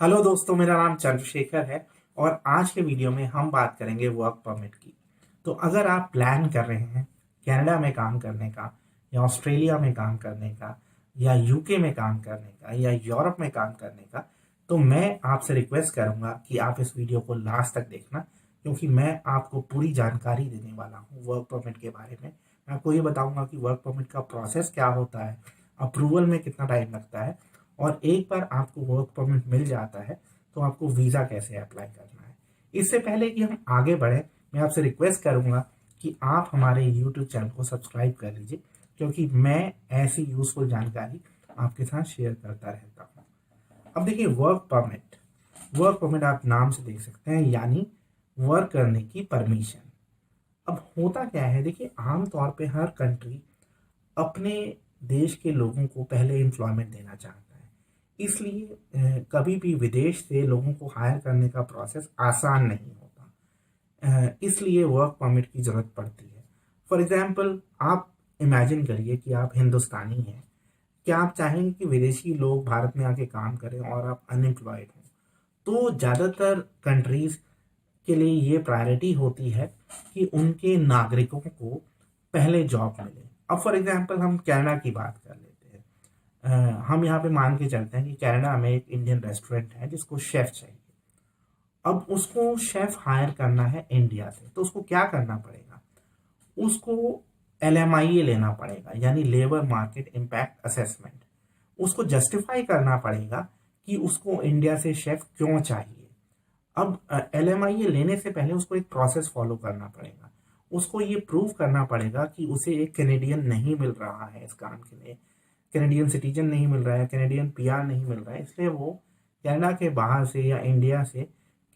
Hello दोस्तों, मेरा नाम चंद्रशेखर है और आज के वीडियो में हम बात करेंगे वर्क परमिट की। तो अगर आप प्लान कर रहे हैं कनाडा में काम करने का या ऑस्ट्रेलिया में काम करने का या यूके में काम करने का या यूरोप में काम करने का, तो मैं आपसे रिक्वेस्ट करूंगा कि आप इस वीडियो को लास्ट तक देखना, क्योंकि मैं आपको पूरी जानकारी देने वाला हूँ वर्क परमिट के बारे में। मैं आपको ये बताऊंगा कि वर्क परमिट का प्रोसेस क्या होता है, अप्रूवल में कितना टाइम लगता है, और एक बार आपको वर्क परमिट मिल जाता है तो आपको वीज़ा कैसे अप्लाई करना है। इससे पहले कि हम आगे बढ़े, मैं आपसे रिक्वेस्ट करूंगा कि आप हमारे यूट्यूब चैनल को सब्सक्राइब कर लीजिए, क्योंकि मैं ऐसी यूजफुल जानकारी आपके साथ शेयर करता रहता हूँ। अब देखिए, वर्क परमिट आप नाम से देख सकते हैं, यानी वर्क करने की परमिशन। अब होता क्या है, देखिए आमतौर पे हर कंट्री अपने देश के लोगों को पहले एम्प्लॉयमेंट देना चाहता है, इसलिए कभी भी विदेश से लोगों को हायर करने का प्रोसेस आसान नहीं होता। इसलिए वर्क परमिट की ज़रूरत पड़ती है। फॉर एग्जांपल, आप इमेजिन करिए कि आप हिंदुस्तानी हैं। क्या आप चाहेंगे कि विदेशी लोग भारत में आके काम करें और आप अनएम्प्लॉयड हों? तो ज़्यादातर कंट्रीज़ के लिए ये प्रायोरिटी होती है कि उनके नागरिकों को पहले जॉब मिले। अब फॉर एग्जांपल हम कनाडा की बात कर लेते हैं। हम यहाँ पे मान के चलते हैं कि कनाडा में एक इंडियन रेस्टोरेंट है जिसको शेफ चाहिए। अब उसको शेफ हायर करना है इंडिया से, तो उसको क्या करना पड़ेगा? उसको LMIA लेना पड़ेगा, यानी लेबर मार्केट इम्पैक्ट असेसमेंट। उसको जस्टिफाई करना पड़ेगा कि उसको इंडिया से शेफ क्यों चाहिए। अब LMIA लेने से पहले उसको एक प्रोसेस फॉलो करना पड़ेगा। उसको ये प्रूव करना पड़ेगा कि उसे एक कैनेडियन नहीं मिल रहा है इस काम के लिए, कैनेडियन सिटीजन नहीं मिल रहा है, कैनेडियन PR नहीं मिल रहा है, इसलिए वो कनाडा के बाहर से या इंडिया से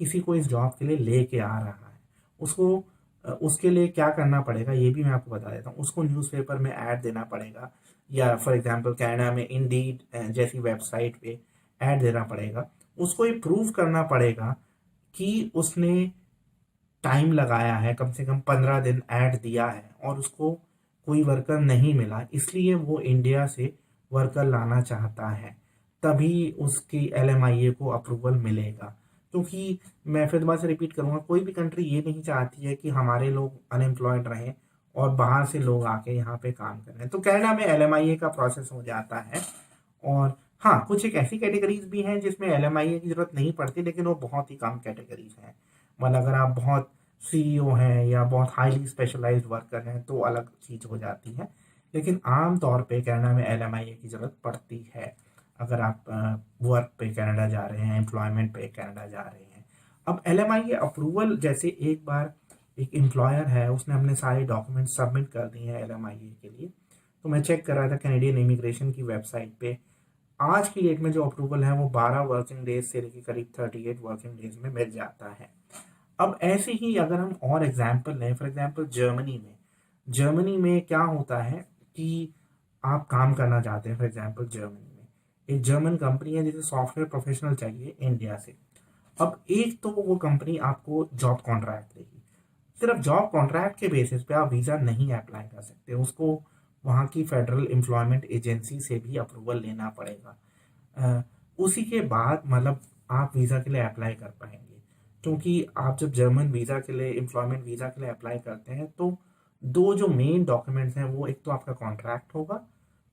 किसी को इस जॉब के लिए लेके आ रहा है। उसको उसके लिए क्या करना पड़ेगा ये भी मैं आपको बता देता हूँ। उसको न्यूज़पेपर में ऐड देना पड़ेगा, या फॉर एग्जांपल कनाडा में इंडीड जैसी वेबसाइट पे ऐड देना पड़ेगा। उसको ये प्रूव करना पड़ेगा कि उसने टाइम लगाया है, कम से कम 15 दिन ऐड दिया है और उसको कोई वर्कर नहीं मिला, इसलिए वो इंडिया से वर्कर लाना चाहता है। तभी उसकी LMIA को अप्रूवल मिलेगा। क्योंकि मैं फिर दोबारा से रिपीट करूंगा, कोई भी कंट्री ये नहीं चाहती है कि हमारे लोग अनएम्प्लॉयड रहें और बाहर से लोग आके यहाँ पे काम करें। तो कनाडा में LMIA का प्रोसेस हो जाता है। और हाँ, कुछ एक ऐसी कैटेगरीज भी हैं जिसमें LMIA की जरूरत नहीं पड़ती, लेकिन वो बहुत ही कम कैटेगरीज हैं। मतलब अगर आप बहुत CEO हैं या बहुत हाईली स्पेशलाइज्ड वर्कर हैं तो अलग चीज़ हो जाती है, लेकिन आम तौर पे कनाडा में LMIA की ज़रूरत पड़ती है अगर आप वर्क पे कनाडा जा रहे हैं, एम्प्लॉयमेंट पे कनाडा जा रहे हैं। अब LMIA अप्रूवल, जैसे एक बार एक एम्प्लॉयर है, उसने अपने सारे डॉक्यूमेंट सबमिट कर दिए हैं LMIA के लिए, तो मैं चेक कर रहा था कैनेडियन इमिग्रेशन की वेबसाइट पे, आज की डेट में जो अप्रूवल है वो 12 वर्किंग डेज से लेकर करीब 38 वर्किंग डेज में मिल जाता है। अब ऐसे ही अगर हम और एग्जाम्पल लें, फॉर एग्जाम्पल जर्मनी में क्या होता है कि आप काम करना चाहते हैं, फॉर एग्जाम्पल जर्मनी में एक जर्मन कंपनी है जिसे सॉफ्टवेयर प्रोफेशनल चाहिए इंडिया से। अब एक तो वो कंपनी आपको जॉब कॉन्ट्रैक्ट देगी। सिर्फ जॉब कॉन्ट्रैक्ट के बेसिस पे आप वीज़ा नहीं अप्लाई कर सकते, उसको वहाँ की फेडरल एम्प्लॉयमेंट एजेंसी से भी अप्रूवल लेना पड़ेगा। उसी के बाद मतलब आप वीज़ा के लिए अप्लाई कर पाएंगे। क्योंकि आप जब जर्मन वीज़ा के लिए, एम्प्लॉयमेंट वीज़ा के लिए अप्लाई करते हैं, तो दो जो मेन डॉक्यूमेंट्स हैं वो, एक तो आपका कॉन्ट्रैक्ट होगा,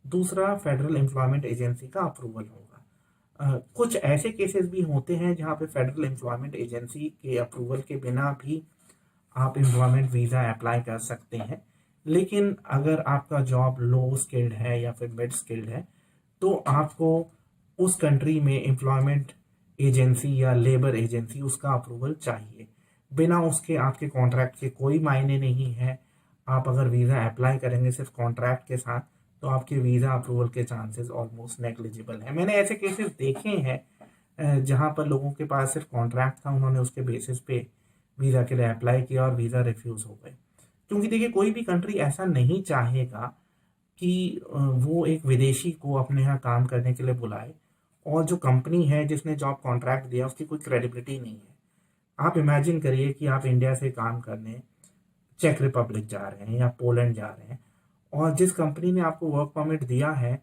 दूसरा फेडरल एम्प्लॉयमेंट एजेंसी का अप्रूवल होगा। कुछ ऐसे केसेस भी होते हैं जहाँ पे फेडरल एम्प्लॉयमेंट एजेंसी के अप्रूवल के बिना भी आप एम्प्लॉयमेंट वीज़ा अप्लाई कर सकते हैं। लेकिन अगर आपका जॉब लो स्किल्ड है या फिर मिड स्किल्ड है, तो आपको उस कंट्री में एम्प्लॉयमेंट एजेंसी या लेबर एजेंसी उसका अप्रूवल चाहिए। बिना उसके आपके कॉन्ट्रैक्ट के कोई मायने नहीं है। आप अगर वीज़ा अप्लाई करेंगे सिर्फ कॉन्ट्रैक्ट के साथ, तो आपके वीज़ा अप्रूवल के चांसेस ऑलमोस्ट नेग्लिजिबल है। मैंने ऐसे केसेस देखे हैं जहाँ पर लोगों के पास सिर्फ कॉन्ट्रैक्ट था, उन्होंने उसके बेसिस पे वीज़ा के लिए अप्लाई किया और वीज़ा रिफ्यूज़ हो गए। क्योंकि देखिए, कोई भी कंट्री ऐसा नहीं चाहेगा कि वो एक विदेशी को अपने यहाँ काम करने के लिए बुलाए और जो कंपनी है जिसने जॉब कॉन्ट्रैक्ट दिया उसकी कोई क्रेडिबिलिटी नहीं है। आप इमेजिन करिए कि आप इंडिया से काम करने चेक रिपब्लिक जा रहे हैं या पोलैंड जा रहे हैं, और जिस कंपनी ने आपको वर्क परमिट दिया है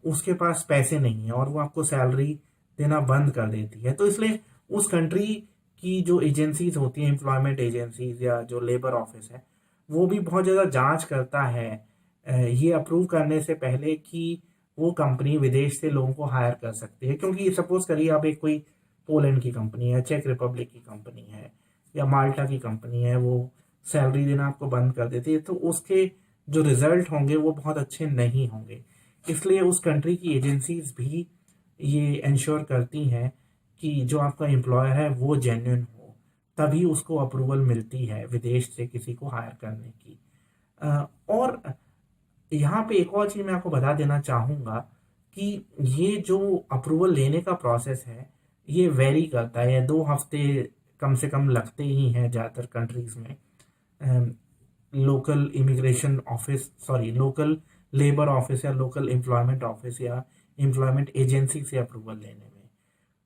उसके पास पैसे नहीं है और वो आपको सैलरी देना बंद कर देती है। तो इसलिए उस कंट्री की जो एजेंसीज होती हैं, एम्प्लॉयमेंट एजेंसीज या जो लेबर ऑफिस है, वो भी बहुत ज़्यादा जांच करता है ये अप्रूव करने से पहले कि वो कंपनी विदेश से लोगों को हायर कर सकती है। क्योंकि सपोज करिए आप एक कोई पोलैंड की कंपनी है, चेक रिपब्लिक की कंपनी है या माल्टा की कंपनी है, वो सैलरी देना आपको बंद कर देती है, तो उसके जो रिजल्ट होंगे वो बहुत अच्छे नहीं होंगे। इसलिए उस कंट्री की एजेंसीज भी ये इंश्योर करती हैं कि जो आपका एम्प्लॉयर है वो जेन्युइन हो, तभी उसको अप्रूवल मिलती है विदेश से किसी को हायर करने की। और यहाँ पे एक और चीज़ मैं आपको बता देना चाहूँगा कि ये जो अप्रूवल लेने का प्रोसेस है, ये वेरी करता है। 2 हफ्ते कम से कम लगते ही हैं ज़्यादातर कंट्रीज़ में local immigration office, sorry local labour office या लोकल एम्प्लॉयमेंट ऑफिस या एम्प्लॉयमेंट एजेंसी से अप्रूवल लेने में।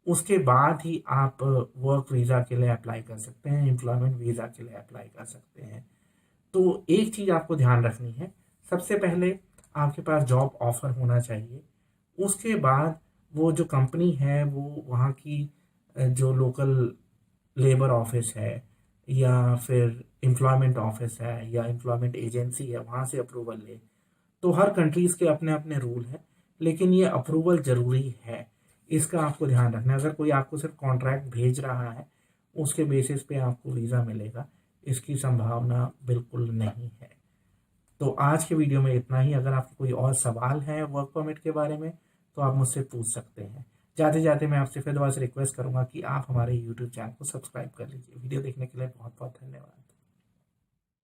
उसके बाद ही आप वर्क वीज़ा के लिए अप्लाई कर सकते हैं, एम्प्लॉयमेंट वीज़ा के लिए अप्लाई कर सकते हैं। तो एक चीज़ आपको ध्यान रखनी है, सबसे पहले आपके पास जॉब ऑफर होना चाहिए। उसके बाद वो जो कंपनी है वो वहाँ की जो लोकल लेबर ऑफिस है या फिर एम्प्लॉयमेंट ऑफिस है या एम्प्लॉयमेंट एजेंसी है, वहाँ से अप्रूवल ले। तो हर कंट्रीज़ के अपने अपने रूल हैं, लेकिन ये अप्रूवल ज़रूरी है, इसका आपको ध्यान रखना है। अगर कोई आपको सिर्फ कॉन्ट्रैक्ट भेज रहा है, उसके बेसिस पे आपको वीज़ा मिलेगा, इसकी संभावना बिल्कुल नहीं है। तो आज के वीडियो में इतना ही। अगर आपके कोई और सवाल है वर्क परमिट के बारे में तो आप मुझसे पूछ सकते हैं। जाते जाते मैं आपसे फिर दोबारा से रिक्वेस्ट करूंगा कि आप हमारे यूट्यूब चैनल को सब्सक्राइब कर लीजिए। वीडियो देखने के लिए बहुत बहुत धन्यवाद।